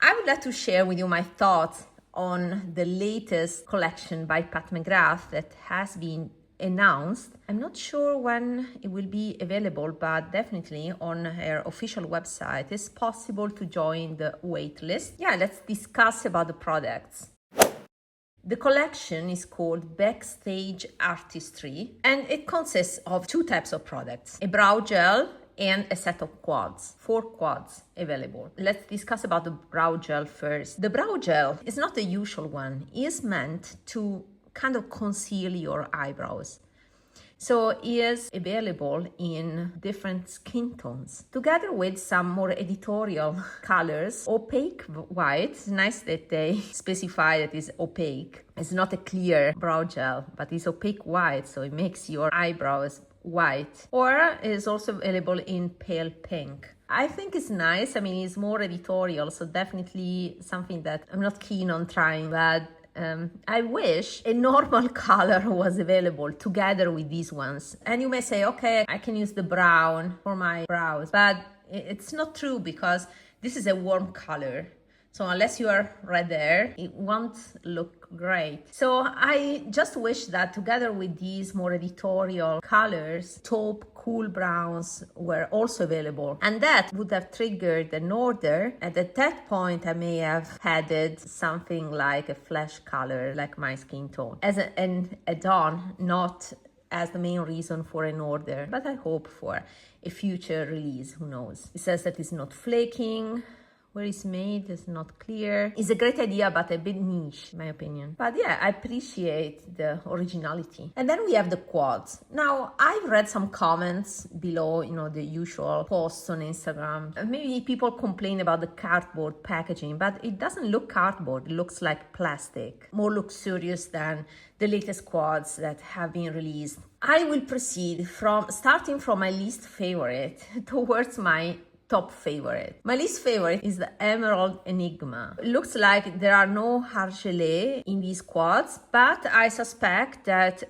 I would like to share with you my thoughts on the latest collection by Pat McGrath that has been announced. I'm not sure when it will be available, but definitely on her official website it's possible to join the wait list. Yeah, let's discuss about the products. The collection is called Backstage Artistry, and it consists of two types of products: a brow gel and a set of quads, 4 quads available. Let's discuss about the brow gel first. The brow gel is not the usual one. It is meant to kind of conceal your eyebrows. So it is available in different skin tones, together with some more editorial colors. Opaque white. It's nice that they specify that it's opaque. It's not a clear brow gel, but it's opaque white, so it makes your eyebrows white. Or is also available in pale pink. I think it's nice. I mean, it's more editorial, so definitely something that I'm not keen on trying, but I wish a normal color was available together with these ones. And you may say, okay, I can use the brown for my brows, but it's not true because this is a warm color. So unless you are right there, it won't look great. So I just wish that together with these more editorial colors, taupe, cool browns were also available. And that would have triggered an order. And at that point, I may have added something like a flesh color, like my skin tone, as an add-on, not as the main reason for an order. But I hope for a future release, who knows. It says that it's not flaking. Where it's made is not clear. It's a great idea, but a bit niche, in my opinion. But yeah, I appreciate the originality. And then we have the quads. Now, I've read some comments below, the usual posts on Instagram. Maybe people complain about the cardboard packaging, but it doesn't look cardboard. It looks like plastic. More luxurious than the latest quads that have been released. I will proceed starting from my least favorite towards my top favorite. My least favorite is the Emerald Enigma. It looks like there are no argelé in these quads, but I suspect that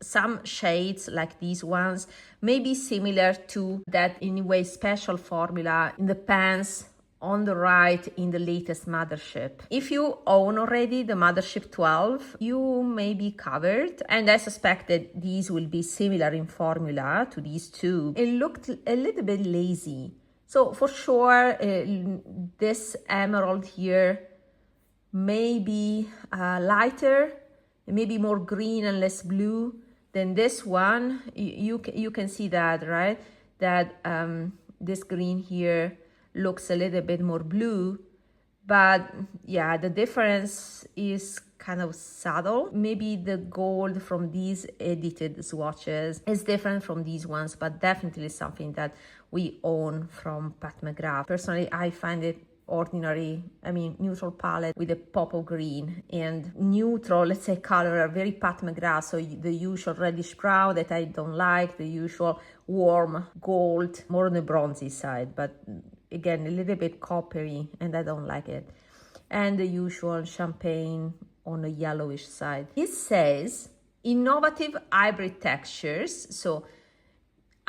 some shades like these ones may be similar to that anyway special formula in the pans on the right in the latest Mothership. If you own already the Mothership 12, you may be covered, and I suspect that these will be similar in formula to these two. It looked a little bit lazy. So for sure, this emerald here may be lighter, maybe more green and less blue than this one. You can see that, right? That this green here looks a little bit more blue, but yeah, the difference is kind of subtle. Maybe the gold from these edited swatches is different from these ones, but definitely something that we own from Pat McGrath. Personally, I find it ordinary. I mean, neutral palette with a pop of green and neutral, let's say, color are very Pat McGrath. So the usual reddish brown that I don't like, the usual warm gold, more on the bronzy side, but again, a little bit coppery, and I don't like it. And the usual champagne on the yellowish side. It says innovative hybrid textures. So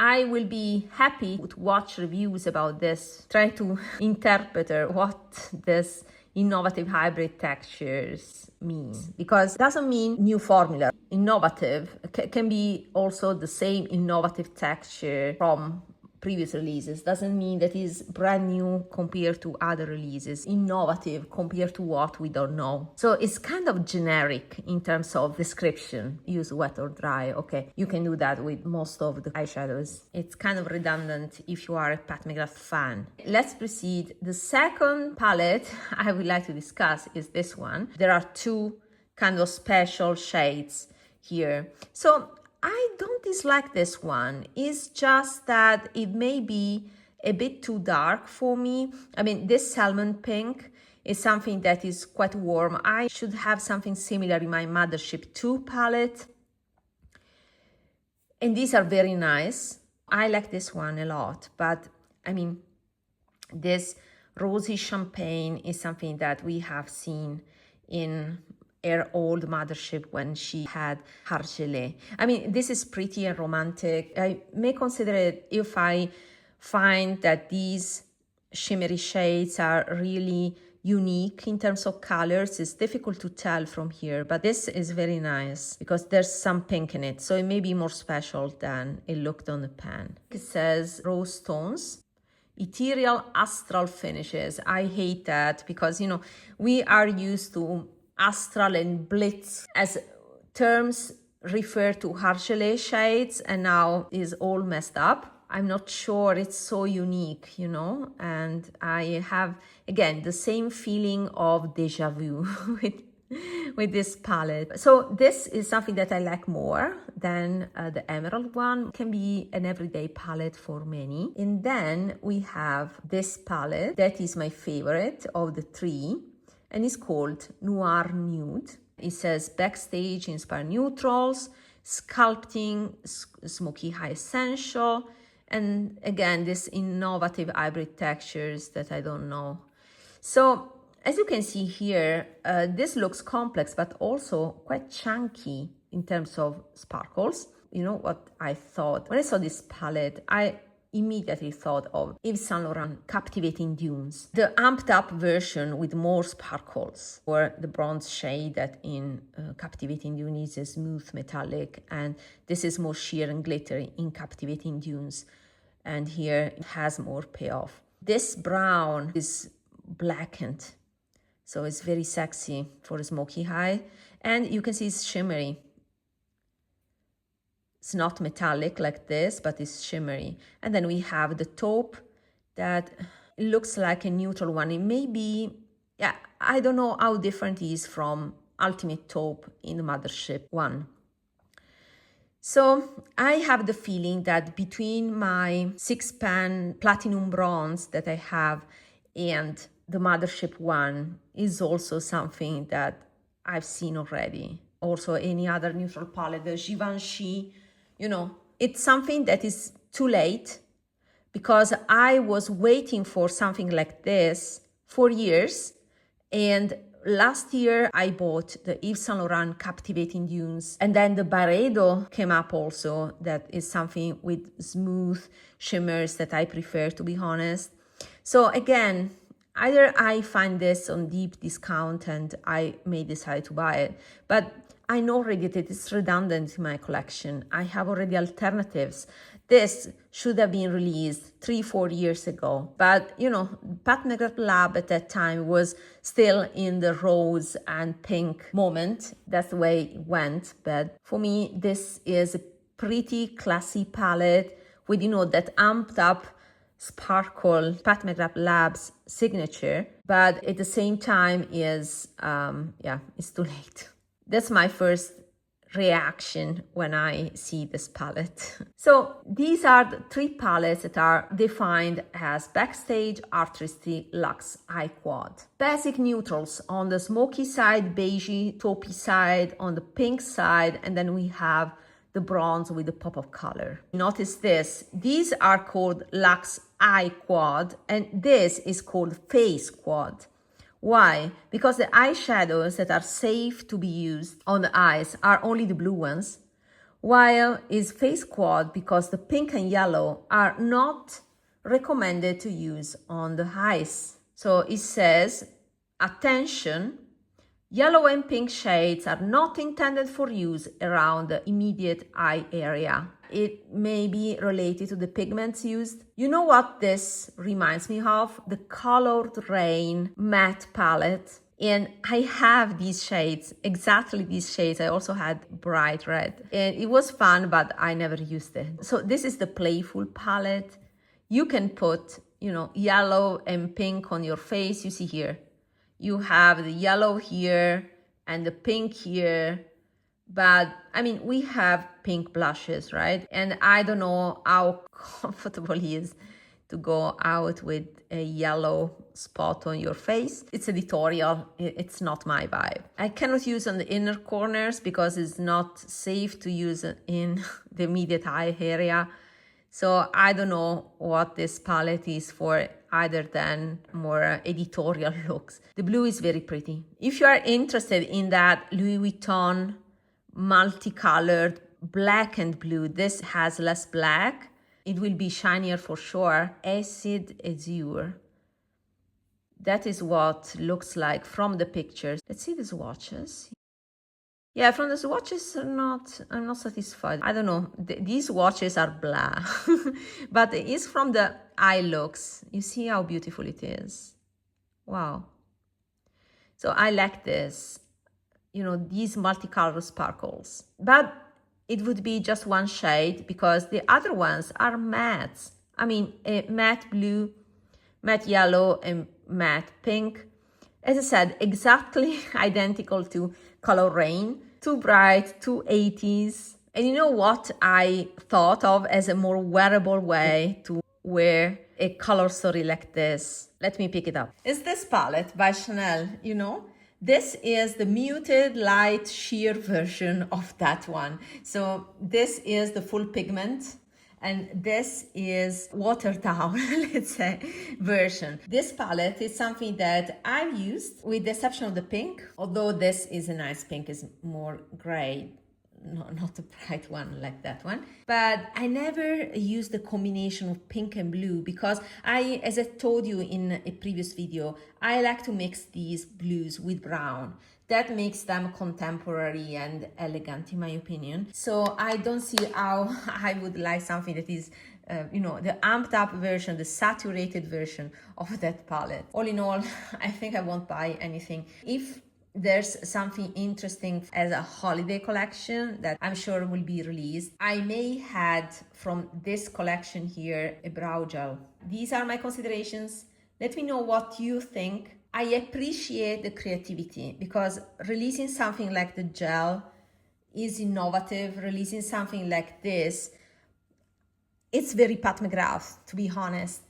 I will be happy to watch reviews about this, try to interpret what this innovative hybrid textures mean, because it doesn't mean new formula. Innovative can be also the same innovative texture from previous releases. Doesn't mean that is brand new compared to other releases, innovative compared to what we don't know. So it's kind of generic in terms of description. Use wet or dry. Okay, you can do that with most of the eyeshadows. It's kind of redundant if you are a Pat McGrath fan. Let's proceed. The second palette I would like to discuss is this one. There are two kind of special shades here. So I don't dislike this one. It's just that it may be a bit too dark for me. I mean, this salmon pink is something that is quite warm. I should have something similar in my Mothership 2 palette. And these are very nice. I like this one a lot. But, I mean, this rosy champagne is something that we have seen in her old Mothership when she had Argelé. I mean, this is pretty and romantic. I may consider it if I find that these shimmery shades are really unique in terms of colors. It's difficult to tell from here, but this is very nice because there's some pink in it, so it may be more special than it looked on the pan. It says rose tones, ethereal astral finishes. I hate that because, you know, we are used to astral and blitz as terms refer to Argelé shades, and now is all messed up. I'm not sure it's so unique, you know, and I have, again, the same feeling of déjà vu with this palette. So this is something that I like more than the emerald one. It can be an everyday palette for many. And then we have this palette that is my favorite of the three, and it's called Noir Nude. It says Backstage inspired neutrals, sculpting, smoky high essential, and again, this innovative hybrid textures that I don't know. So as you can see here, this looks complex, but also quite chunky in terms of sparkles. You know what I thought? When I saw this palette, I immediately thought of Yves Saint Laurent Captivating Dunes, the amped up version with more sparkles, or the bronze shade that in Captivating Dunes is smooth metallic, and this is more sheer and glittery in Captivating Dunes, and here it has more payoff. This brown is blackened, so it's very sexy for a smoky high, and you can see it's shimmery. It's not metallic like this, but it's shimmery. And then we have the taupe that looks like a neutral one. It may be, yeah, I don't know how different it is from Ultimate Taupe in the Mothership one. So I have the feeling that between my 6-pan platinum bronze that I have and the Mothership one is also something that I've seen already. Also any other neutral palette, the Givenchy, you know, it's something that is too late because I was waiting for something like this for years. And last year I bought the Yves Saint Laurent Captivating Dunes, and then the Byredo came up also. That is something with smooth shimmers that I prefer, to be honest. So again, either I find this on deep discount and I may decide to buy it, but I know already that it's redundant in my collection. I have already alternatives. This should have been released 3-4 years ago. But, you know, Pat McGrath Lab at that time was still in the rose and pink moment. That's the way it went. But for me, this is a pretty classy palette with, you know, that amped up sparkle, Pat McGrath Lab's signature. But at the same time is, it's too late. That's my first reaction when I see this palette. So these are the three palettes that are defined as Backstage, Artistry, Luxe, High Quad. Basic neutrals on the smoky side, beigey, taupey side, on the pink side, and then we have the bronze with the pop of color. Notice this, these are called Luxe Eye Quad, and this is called Face Quad. Why? Because the eyeshadows that are safe to be used on the eyes are only the blue ones, while is Face Quad because the pink and yellow are not recommended to use on the eyes. So it says, attention, yellow and pink shades are not intended for use around the immediate eye area. It may be related to the pigments used. You know what this reminds me of? The Colored Rain matte palette. And I have these shades, exactly these shades. I also had bright red. And it was fun, but I never used it. So this is the Playful palette. You can put, you know, yellow and pink on your face. You see here. You have the yellow here and the pink here. But I mean, we have pink blushes, right? And I don't know how comfortable it is to go out with a yellow spot on your face. It's editorial, it's not my vibe. I cannot use on the inner corners because it's not safe to use in the immediate eye area. So I don't know what this palette is for, other than more editorial looks. The blue is very pretty. If you are interested in that Louis Vuitton multicolored black and blue, this has less black. It will be shinier for sure. Acid Azure. That is what looks like from the pictures. Let's see the swatches. Yeah, from the swatches, I'm not satisfied. I don't know, these swatches are blah. But it's from the eye looks. You see how beautiful it is. Wow. So I like this, you know, these multicolor sparkles. But it would be just one shade because the other ones are mattes. I mean, a matte blue, matte yellow, and matte pink. As I said, exactly identical to Color Rain. Too bright, too 80s. And you know what I thought of as a more wearable way to wear a color story like this? Let me pick it up. It's this palette by Chanel, you know? This is the muted light sheer version of that one. So this is the full pigment. And this is watered down, let's say, version. This palette is something that I've used with the exception of the pink, although this is a nice pink, is more gray, not a bright one like that one. But I never used the combination of pink and blue because as I told you in a previous video, I like to mix these blues with brown. That makes them contemporary and elegant, in my opinion. So I don't see how I would like something that is, you know, the amped up version, the saturated version of that palette. All in all, I think I won't buy anything. If there's something interesting as a holiday collection that I'm sure will be released, I may add from this collection here a brow gel. These are my considerations. Let me know what you think. I appreciate the creativity because releasing something like the gel is innovative. Releasing something like this, it's very Pat McGrath, to be honest.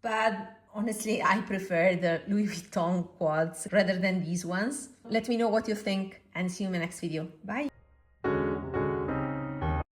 But honestly, I prefer the Louis Vuitton quads rather than these ones. Let me know what you think and see you in my next video. Bye.